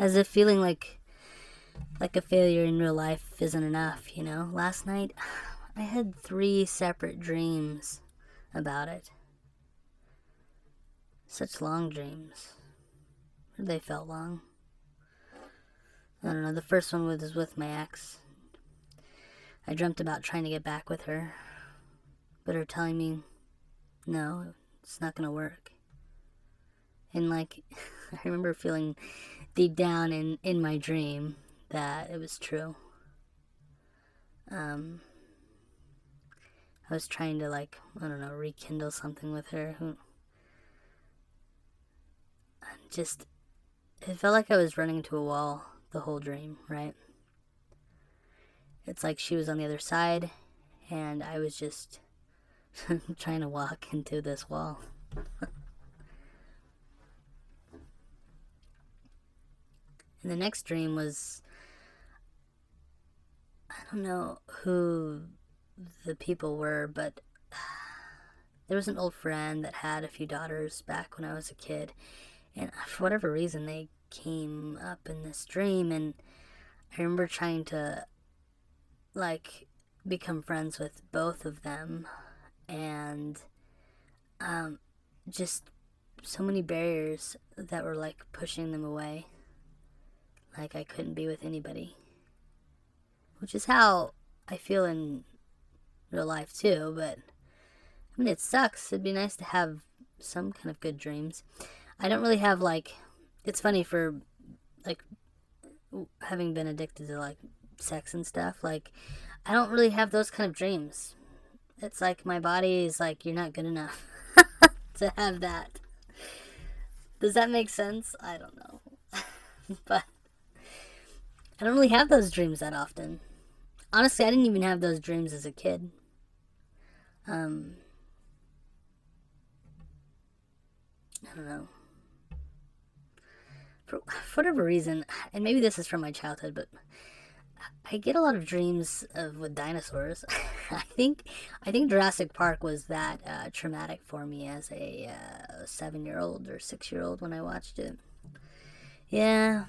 As if feeling like a failure in real life isn't enough, you know? Last night, I had 3 separate dreams about it. Such long dreams. They felt long. I don't know, the first one was with my ex. I dreamt about trying to get back with her, but her telling me, no, it's not gonna work. And like, I remember feeling deep down in my dream that it was true. I was trying to, like, I don't know, rekindle something with her. Just, it felt like I was running into a wall the whole dream, right? It's like she was on the other side, and I was just trying to walk into this wall. And the next dream was, I don't know who the people were, but there was an old friend that had a few daughters back when I was a kid, and for whatever reason they came up in this dream, and I remember trying to, like, become friends with both of them, and just so many barriers that were like pushing them away. Like I couldn't be with anybody, which is how I feel in real life too. But I mean, it sucks. It'd be nice to have some kind of good dreams. I don't really have, like, it's funny, for like having been addicted to like sex and stuff, like I don't really have those kind of dreams. It's like my body is like, you're not good enough to have that. Does that make sense? I don't know. But I don't really have those dreams that often. Honestly, I didn't even have those dreams as a kid. I don't know. For whatever reason, and maybe this is from my childhood, but I get a lot of dreams with dinosaurs. I think Jurassic Park was that traumatic for me as a 7-year-old or 6-year-old when I watched it. Yeah,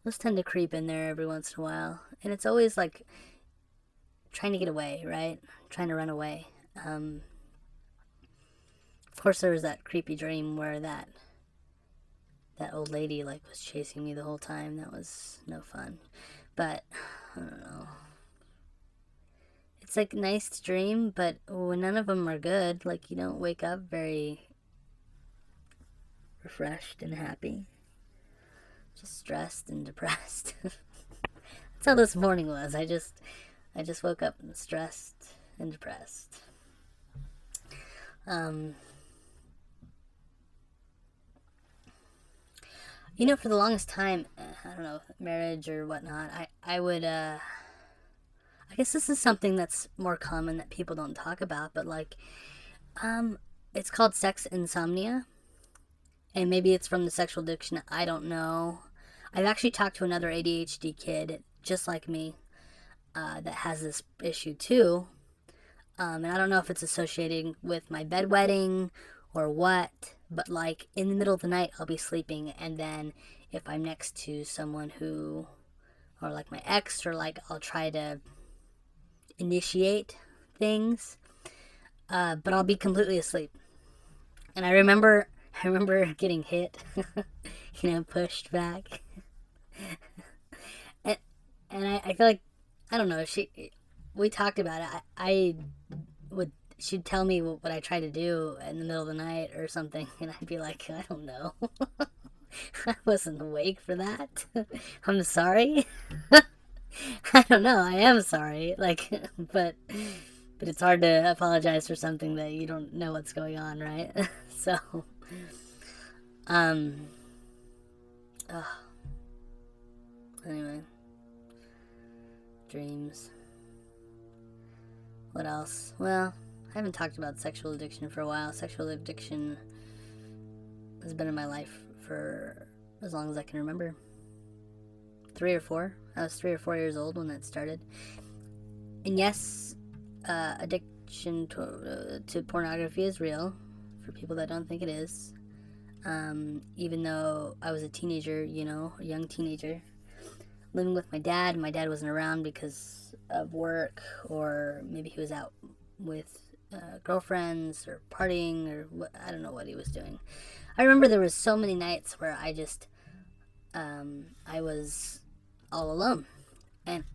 those tend to creep in there every once in a while, and it's always like trying to get away, right? Trying to run away. Of course, there was that creepy dream where that old lady like was chasing me the whole time. That was no fun. But I don't know. It's like nice to dream, but when none of them are good, like you don't wake up very refreshed and happy. Just stressed and depressed. That's how this morning was. I just woke up and stressed and depressed. Um, for the longest time, I don't know, marriage or whatnot, I would, I guess this is something that's more common that people don't talk about, but like, it's called sex insomnia. And maybe it's from the sexual addiction, I don't know. I've actually talked to another ADHD kid, just like me, that has this issue too. And I don't know if it's associated with my bedwetting or what, but like in the middle of the night, I'll be sleeping, and then if I'm next to someone who, or like my ex, or like I'll try to initiate things, but I'll be completely asleep. And I remember getting hit, pushed back, and I feel like, I don't know. We talked about it. I would she'd tell me what I try to do in the middle of the night or something, and I'd be like, I don't know. I wasn't awake for that. I'm sorry. I don't know. I am sorry. Like, but it's hard to apologize for something that you don't know what's going on, right? So, um, ugh. Anyway, dreams. What else? Well, I haven't talked about sexual addiction for a while. Sexual addiction has been in my life for as long as I can remember. 3 or 4. I was 3 or 4 years old when that started. And yes, addiction to pornography is real, for people that don't think it is. Even though I was a teenager, you know, a young teenager, living with my dad. My dad wasn't around because of work, or maybe he was out with girlfriends or partying, or I don't know what he was doing. I remember there was so many nights where I was all alone. And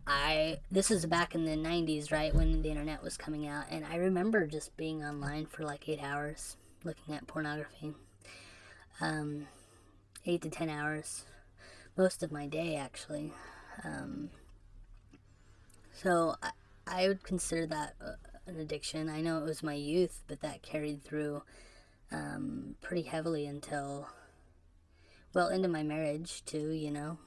this was back in the 90s, right, when the internet was coming out. And I remember just being online for like 8 hours looking at pornography. 8 to 10 hours. Most of my day, actually. Um, so I would consider that an addiction. I know it was my youth, but that carried through pretty heavily until, well, into my marriage, too, you know.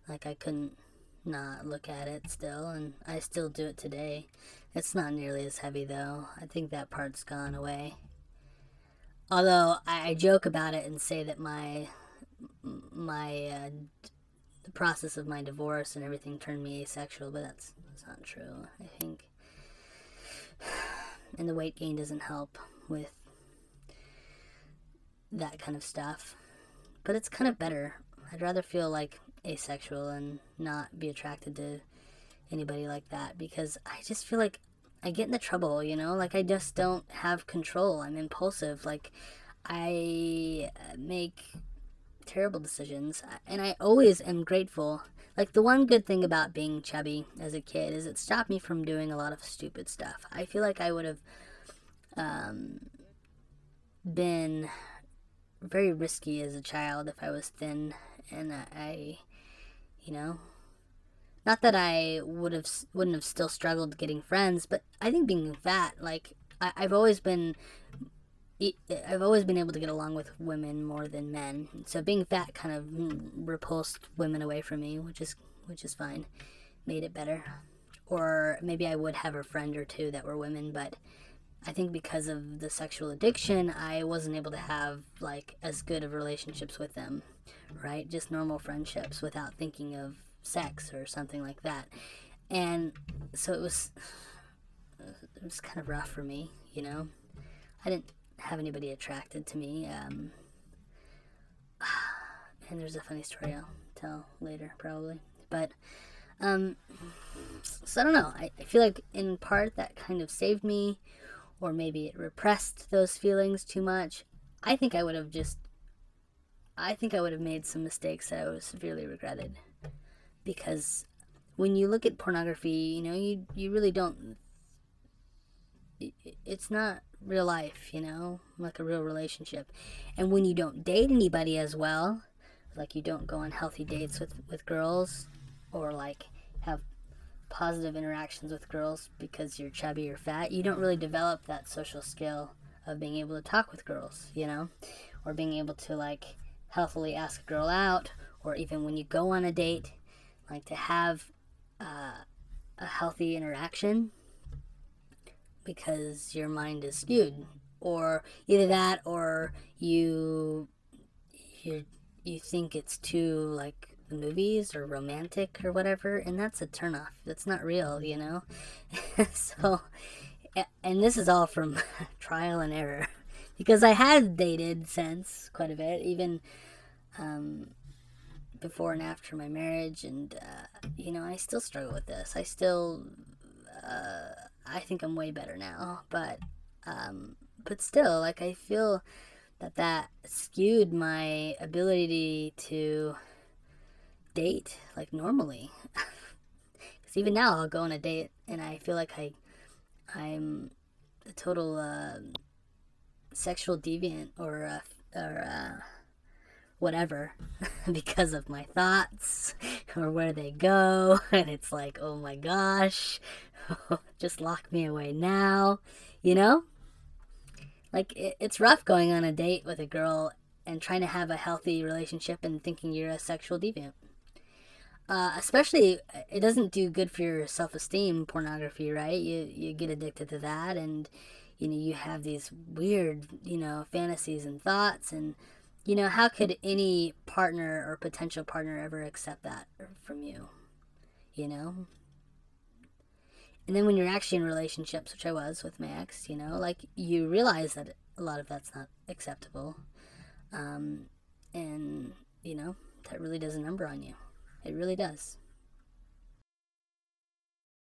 Like, I couldn't not look at it still, and I still do it today. It's not nearly as heavy, though. I think that part's gone away. Although I joke about it and say that my the process of my divorce and everything turned me asexual, but that's not true. I think, and the weight gain doesn't help with that kind of stuff. But it's kind of better. I'd rather feel like asexual and not be attracted to anybody like that, because I just feel like I get into trouble, you know? Like, I just don't have control. I'm impulsive. Like, I make terrible decisions, and I always am grateful. Like, the one good thing about being chubby as a kid is it stopped me from doing a lot of stupid stuff. I feel like I would have been very risky as a child if I was thin, and you know, not that I wouldn't have still struggled getting friends, but I think being fat, like, I've always been able to get along with women more than men. So being fat kind of repulsed women away from me, which is fine. Made it better. Or maybe I would have a friend or two that were women, but I think because of the sexual addiction, I wasn't able to have like as good of relationships with them, right? Just normal friendships without thinking of sex or something like that. And so it was kind of rough for me, you know. I didn't have anybody attracted to me. And there's a funny story I'll tell later, probably. But, so I don't know. I feel like in part that kind of saved me, or maybe it repressed those feelings too much. I think I would have made some mistakes that I would have severely regretted. Because when you look at pornography, you know, you really don't, it's not real life, you know, like a real relationship. And when you don't date anybody as well, like you don't go on healthy dates with girls, or like have positive interactions with girls because you're chubby or fat, you don't really develop that social skill of being able to talk with girls, you know, or being able to like healthily ask a girl out, or even when you go on a date, like to have a healthy interaction, because your mind is skewed, or either that, or you think it's too like the movies or romantic or whatever, and that's a turnoff. That's not real, you know. So, and this is all from trial and error, because I had dated since quite a bit, even before and after my marriage, and you know, I still struggle with this. I think I'm way better now, but still, like, I feel that skewed my ability to date like normally. Because even now, I'll go on a date and I feel like I'm a total sexual deviant, or whatever, because of my thoughts or where they go, and it's like, oh my gosh, just lock me away now, you know. Like, it's rough going on a date with a girl and trying to have a healthy relationship and thinking you're a sexual deviant. Especially, it doesn't do good for your self-esteem, pornography, right? You get addicted to that, and you know, you have these weird, you know, fantasies and thoughts, and you know, how could any partner or potential partner ever accept that from you, you know? And then when you're actually in relationships, which I was with my ex, you know, like, you realize that a lot of that's not acceptable. And, that really does a number on you. It really does.